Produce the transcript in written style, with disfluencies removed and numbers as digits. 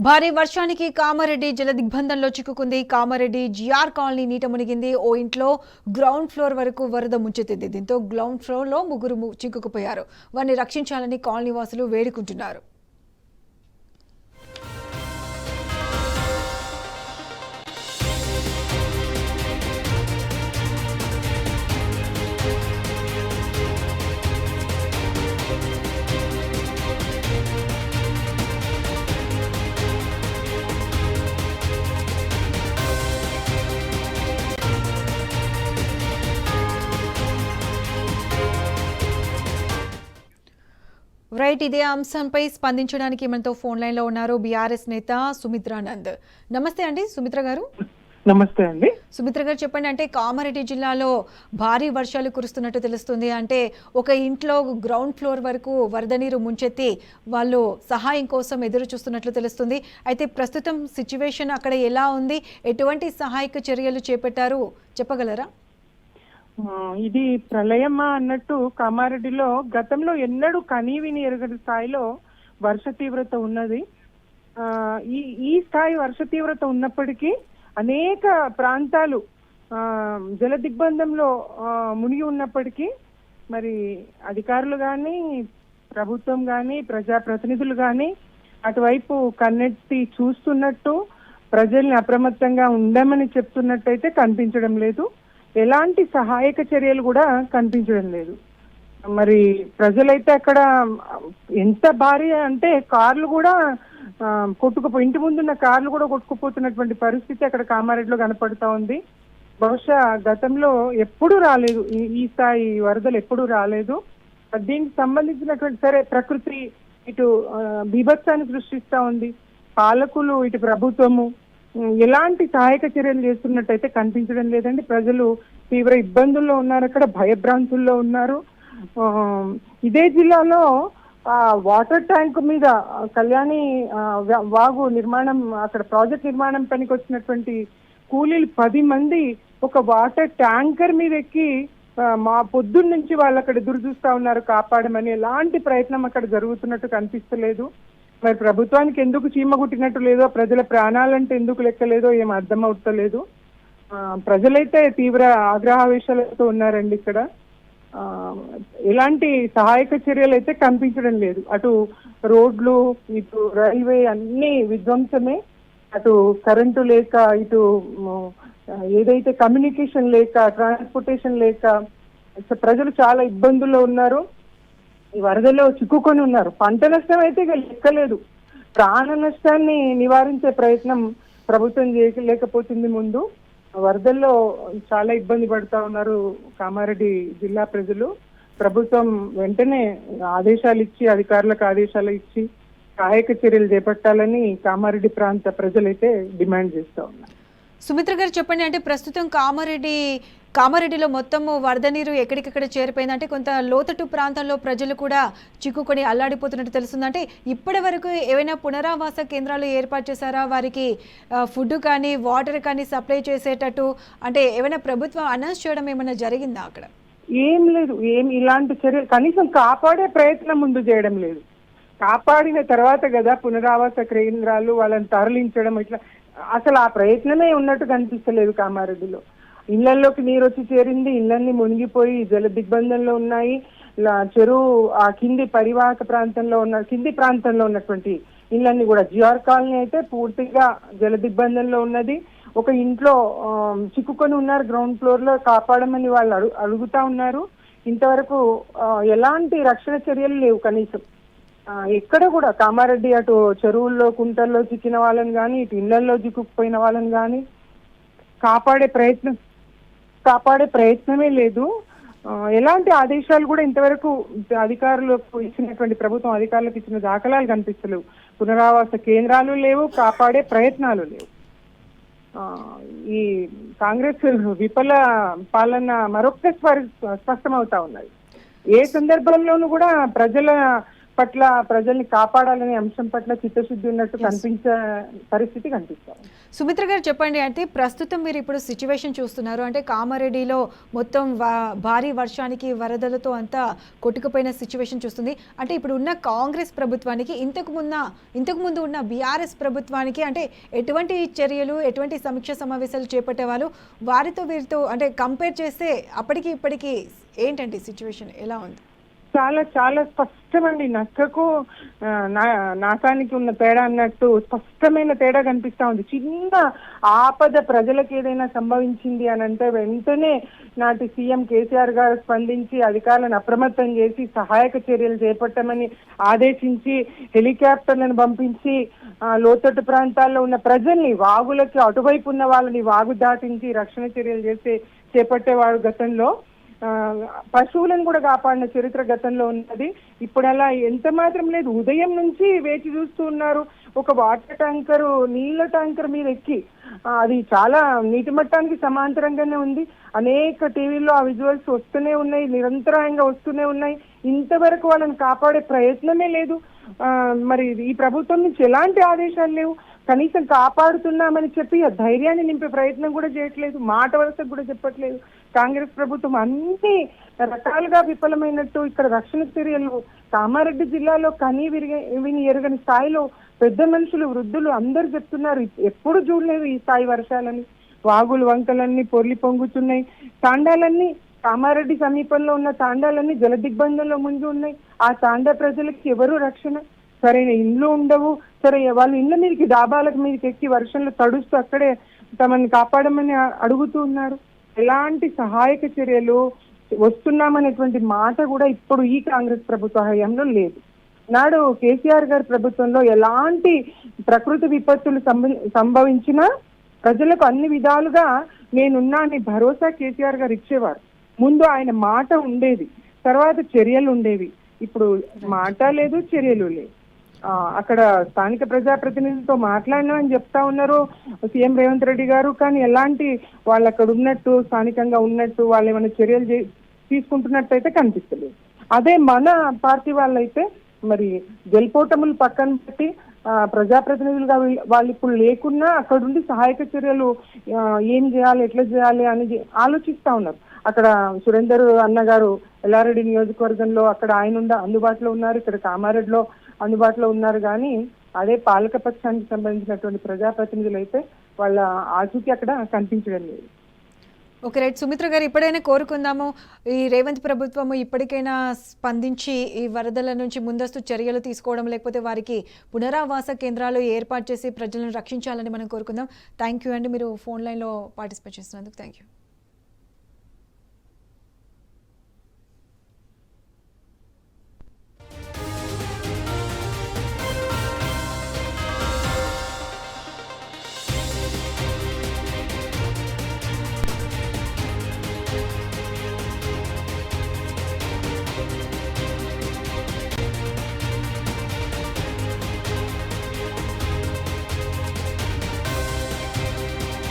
భారీ వర్షానికి కామారెడ్డి జలదిగ్బంధంలో చిక్కుకుంది. కామారెడ్డి జిఆర్ కాలనీ నీట మునిగింది. ఓ ఇంట్లో గ్రౌండ్ ఫ్లోర్ వరకు వరద ముంచెత్తింది. దీంతో గ్రౌండ్ ఫ్లోర్ లో ముగ్గురు చిక్కుకుపోయారు. వారిని రక్షించాలని కాలనీ వాసులు వేడుకుంటున్నారు. రైట్, ఇదే అంశంపై స్పందించడానికి మనతో ఫోన్ లైన్ లో ఉన్నారు బీఆర్ఎస్ నేత సుమిత్రానంద్. నమస్తే అండి సుమిత్ర గారు. నమస్తే అండి. సుమిత్ర గారు చెప్పండి, అంటే కామారెడ్డి జిల్లాలో భారీ వర్షాలు కురుస్తున్నట్టు తెలుస్తుంది. అంటే ఒక ఇంట్లో గ్రౌండ్ ఫ్లోర్ వరకు వరద నీరు ముంచెత్తి వాళ్ళు సహాయం కోసం ఎదురు చూస్తున్నట్లు తెలుస్తుంది. అయితే ప్రస్తుతం సిచ్యువేషన్ అక్కడ ఎలా ఉంది, ఎటువంటి సహాయక చర్యలు చేపట్టారు చెప్పగలరా? ఇది ప్రళయమా అన్నట్టు కామారెడ్డిలో గతంలో ఎన్నడూ కనీవిని ఎరగని స్థాయిలో వర్ష తీవ్రత ఉన్నది. ఈ స్థాయి వర్ష తీవ్రత ఉన్నప్పటికీ అనేక ప్రాంతాలు జల దిగ్బంధంలో మునిగి ఉన్నప్పటికీ మరి అధికారులు కానీ, ప్రభుత్వం కానీ, ప్రజాప్రతినిధులు కానీ అటువైపు కన్నెత్తి చూస్తున్నట్టు, ప్రజల్ని అప్రమత్తంగా ఉండమని చెప్తున్నట్టయితే కనిపించడం లేదు. ఎలాంటి సహాయక చర్యలు కూడా కనిపించడం లేదు. మరి ప్రజలైతే అక్కడ ఎంత భారీ అంటే కార్లు కూడా ఇంటి ముందున్న కార్లు కూడా కొట్టుకుపోతున్నటువంటి పరిస్థితి అక్కడ కామారెడ్డిలో కనపడుతూ ఉంది. బహుశా గతంలో ఎప్పుడూ రాలేదు, ఈ స్థాయి వరదలు ఎప్పుడూ రాలేదు. దీనికి సంబంధించినటువంటి సరే ప్రకృతి ఇటు బీభత్సాన్ని సృష్టిస్తూ ఉంది. పాలకులు ఇటు ప్రభుత్వము ఎలాంటి సహాయక చర్యలు చేస్తున్నట్టయితే కనిపించడం లేదండి. ప్రజలు తీవ్ర ఇబ్బందుల్లో ఉన్నారు, అక్కడ భయభ్రాంతుల్లో ఉన్నారు. ఇదే జిల్లాలో వాటర్ ట్యాంక్ మీద కళ్యాణి వాగు నిర్మాణం, అక్కడ ప్రాజెక్ట్ నిర్మాణం పనికి వచ్చినటువంటి కూలీలు 10 మంది ఒక వాటర్ ట్యాంకర్ మీద ఎక్కి మా పొద్దున్న నుంచి వాళ్ళు అక్కడ ఎదురు చూస్తా ఉన్నారు కాపాడమని. ఎలాంటి ప్రయత్నం అక్కడ జరుగుతున్నట్టు కనిపిస్తలేదు. మరి ప్రభుత్వానికి ఎందుకు చీమ కుట్టినట్టు లేదో, ప్రజల ప్రాణాలంటే ఎందుకు లెక్కలేదో ఏం అర్థం అవుతలేదు. ప్రజలైతే తీవ్ర ఆగ్రహావేశాలతో ఉన్నారండి. ఇక్కడ ఎలాంటి సహాయక చర్యలు అయితే కనిపించడం లేదు. అటు రోడ్లు, ఇటు రైల్వే అన్ని విధ్వంసమే. అటు కరెంటు లేక, ఇటు ఏదైతే కమ్యూనికేషన్ లేక, ట్రాన్స్పోర్టేషన్ లేక ప్రజలు చాలా ఇబ్బందుల్లో ఉన్నారు. ఈ వరదలో చిక్కుకొని ఉన్నారు. పంట నష్టం అయితే ఇక లెక్కలేదు. ప్రాణ నష్టాన్ని నివారించే ప్రయత్నం ప్రభుత్వం చేయలేకపోతుంది. ముందు వరదల్లో చాలా ఇబ్బంది పడుతూ ఉన్నారు కామారెడ్డి జిల్లా ప్రజలు. ప్రభుత్వం వెంటనే ఆదేశాలు ఇచ్చి, అధికారులకు ఆదేశాలు ఇచ్చి సహాయక చర్యలు చేపట్టాలని కామారెడ్డి ప్రాంత ప్రజలైతే డిమాండ్ చేస్తూ ఉన్నారు. సుమిత్ర గారు చెప్పండి, అంటే ప్రస్తుతం కామారెడ్డిలో మొత్తము వరద నీరు ఎక్కడికక్కడ చేరిపోయింది. అంటే కొంత లోతట్టు ప్రాంతాల్లో ప్రజలు కూడా చిక్కుకొని అల్లాడిపోతున్నట్టు తెలుస్తుంది. అంటే ఇప్పటి వరకు ఏవైనా పునరావాస కేంద్రాలు ఏర్పాటు చేశారా? వారికి ఫుడ్ కానీ, వాటర్ కానీ సప్లై చేసేటట్టు అంటే ఏమైనా ప్రభుత్వం అనౌన్స్ చేయడం ఏమైనా జరిగిందా అక్కడ? ఏం లేదు, ఇలాంటి చర్యలు కనీసం కాపాడే ప్రయత్నం ముందు చేయడం లేదు. కాపాడిన తర్వాత కదా పునరావాస కేంద్రాలు, వాళ్ళని తరలించడం, ఇట్లా అసలు ఆ ప్రయత్నమే ఉన్నట్టు కనిపిస్తలేదు. కామారెడ్డిలో ఇళ్లలోకి నీరు వచ్చి చేరింది, ఇళ్లన్నీ మునిగిపోయి జల దిగ్బంధంలో ఉన్నాయి. చెరువు ఆ కింది పరివాహక ప్రాంతంలో కింది ప్రాంతంలో ఉన్నటువంటి ఇళ్లన్నీ కూడా, జిఆర్ కాలనీ అయితే పూర్తిగా జల దిగ్బంధంలో ఉన్నది. ఒక ఇంట్లో చిక్కుకొని ఉన్నారు, గ్రౌండ్ ఫ్లోర్ లో కాపాడమని వాళ్ళు అడుగుతా ఉన్నారు. ఇంతవరకు ఎలాంటి రక్షణ చర్యలు లేవు. కనీసం ఎక్కడ కూడా కామారెడ్డి అటు చెరువుల్లో, కుంటల్లో చిక్కిన వాళ్ళని కానీ, ఇటు ఇళ్లలో చిక్కుకుపోయిన వాళ్ళని కానీ కాపాడే ప్రయత్నమే లేదు. ఎలాంటి ఆదేశాలు కూడా ఇంతవరకు అధికారులకు ఇచ్చినటువంటి, ప్రభుత్వం అధికారులకు ఇచ్చిన దాఖలాలు కనిపిస్తలేవు. పునరావాస కేంద్రాలు లేవు, కాపాడే ప్రయత్నాలు లేవు. ఈ కాంగ్రెస్ విఫల పాలన మరొకసారి స్పష్టమవుతా ఉన్నది. ఏ సందర్భంలోనూ కూడా ప్రజల పట్ల ప్రజల్ని కాపాడాలనే అంశం పట్ల చిత్తశుద్ధి ఉన్నట్టు కనిపించే పరిస్థితి కనిపిస్తుంది. సుమిత్ర గారు చెప్పండి, అంటే ప్రస్తుతం మీరు ఇప్పుడు సిచ్యువేషన్ చూస్తున్నారు, అంటే కామారెడ్డిలో మొత్తం భారీ వర్షానికి వరదలతో అంతా కొట్టుకుపోయిన సిచ్యువేషన్ చూస్తుంది. అంటే ఇప్పుడు ఉన్న కాంగ్రెస్ ప్రభుత్వానికి ఇంతకు ముందు ఉన్న బీఆర్ఎస్ ప్రభుత్వానికి అంటే ఎటువంటి చర్యలు, ఎటువంటి సమీక్ష సమావేశాలు చేపట్టేవాళ్ళు, వారితో వీరితో అంటే కంపేర్ చేస్తే అప్పటికి ఇప్పటికి ఏంటంటే సిచ్యువేషన్ ఎలా ఉంది? చాలా చాలా స్పష్టమండి. నక్కకు నాకానికి ఉన్న తేడా అన్నట్టు స్పష్టమైన తేడా కనిపిస్తా ఉంది. చిన్న ఆపద ప్రజలకు ఏదైనా సంభవించింది అని అంటే వెంటనే నాటి సీఎం కేసీఆర్ గారు స్పందించి అధికారులను అప్రమత్తం చేసి సహాయక చర్యలు చేపట్టమని ఆదేశించి హెలికాప్టర్లను పంపించి లోతట్టు ప్రాంతాల్లో ఉన్న ప్రజల్ని, వాగులకి అటువైపు ఉన్న వాళ్ళని వాగు దాటించి రక్షణ చర్యలు చేపట్టేవాడు గతంలో. పశువులను కూడా కాపాడిన చరిత్ర గతంలో ఉన్నది. ఇప్పుడు అలా ఎంత మాత్రం లేదు. ఉదయం నుంచి వేచి చూస్తూ ఉన్నారు. ఒక వాటర్ ట్యాంకరు, నీళ్ల ట్యాంకర్ మీద ఎక్కి, అది చాలా నీటి మట్టానికి సమాంతరంగానే ఉంది. అనేక టీవీల్లో ఆ విజువల్స్ వస్తూనే ఉన్నాయి, నిరంతరాయంగా వస్తూనే ఉన్నాయి. ఇంతవరకు వాళ్ళని కాపాడే ప్రయత్నమే లేదు. మరి ఈ ప్రభుత్వం నుంచి ఎలాంటి ఆదేశాలు లేవు. కనీసం కాపాడుతున్నామని చెప్పి ఆ ధైర్యాన్ని నింపే ప్రయత్నం కూడా చేయట్లేదు. మాట వరుసకు కూడా చెప్పట్లేదు. కాంగ్రెస్ ప్రభుత్వం అన్ని రకాలుగా విఫలమైనట్టు ఇక్కడ రక్షణ చర్యలు కామారెడ్డి జిల్లాలో విని ఎరగని స్థాయిలో పెద్ద మనుషులు, వృద్ధులు అందరూ చెప్తున్నారు ఎప్పుడు చూడలేదు ఈ స్థాయి వర్షాలని. వాగులు వంకలన్నీ పొర్లి పొంగుతున్నాయి. తాండాలన్నీ, కామారెడ్డి సమీపంలో ఉన్న తాండాలన్నీ జల దిగ్బంధంలో ముందు ఉన్నాయి. ఆ తాండా ప్రజలకి ఎవరు రక్షణ, సరైన ఇండ్లు ఉండవు. సరే, వాళ్ళు ఇళ్ళ మీదకి, డాబాలకు మీదకి ఎక్కి వర్షంలో తడుస్తూ అక్కడే తమని కాపాడమని అడుగుతూ ఉన్నారు. ఎలాంటి సహాయక చర్యలు వస్తున్నామనేటువంటి మాట కూడా ఇప్పుడు ఈ కాంగ్రెస్ ప్రభుత్వ హయాంలో లేదు. నాడు కేసీఆర్ గారి ప్రభుత్వంలో ఎలాంటి ప్రకృతి విపత్తులు సంభవించినా ప్రజలకు అన్ని విధాలుగా నేనున్నా అని భరోసా కేసీఆర్ గారు ఇచ్చేవారు. ముందు ఆయన మాట ఉండేది, తర్వాత చర్యలు ఉండేవి. ఇప్పుడు మాట లేదు, చర్యలు లేవు. అక్కడ స్థానిక ప్రజాప్రతినిధులతో మాట్లాడినామని చెప్తా ఉన్నారు సీఎం రేవంత్ రెడ్డి గారు. కానీ ఎలాంటి వాళ్ళు అక్కడ ఉన్నట్టు, స్థానికంగా ఉన్నట్టు వాళ్ళు ఏమైనా చర్యలు తీసుకుంటున్నట్టు అయితే కనిపిస్తలేదు. అదే మన పార్టీ వాళ్ళైతే మరి గెలుపోటములు పక్కన పెట్టి ప్రజాప్రతినిధులుగా వాళ్ళు ఇప్పుడు లేకున్నా అక్కడుండి సహాయక చర్యలు ఏం చేయాలి, ఎట్లా చేయాలి అని ఆలోచిస్తా ఉన్నారు. అక్కడ సురేందర్ అన్న గారు ఎల్లారెడ్డి నియోజకవర్గంలో అక్కడ ఆయన అందుబాటులో ఉన్నారు, ఇక్కడ కామారెడ్డిలో అందుబాటులో ఉన్నారు. కానీ అదే పాలకపక్షానికి సంబంధించినటువంటి ప్రజాప్రతినిధులు అయితే వాళ్ళ ఆచూకీ అక్కడ కనిపించడం లేదు. Okay, right. సుమిత్ర గారు, ఇప్పుడైనా కోరుకుందాము ఈ రేవంత్ ప్రభుత్వము ఇప్పటికైనా స్పందించి ఈ వరదల నుంచి ముందస్తు చర్యలు తీసుకోవడం, లేకపోతే వారికి పునరావాస కేంద్రాలు ఏర్పాటు చేసి ప్రజలను రక్షించాలని మనం కోరుకుందాం. థ్యాంక్ యూ అండి, మీరు ఫోన్ లైన్లో పార్టిసిపేట్ చేస్తున్నందుకు థ్యాంక్ యూ.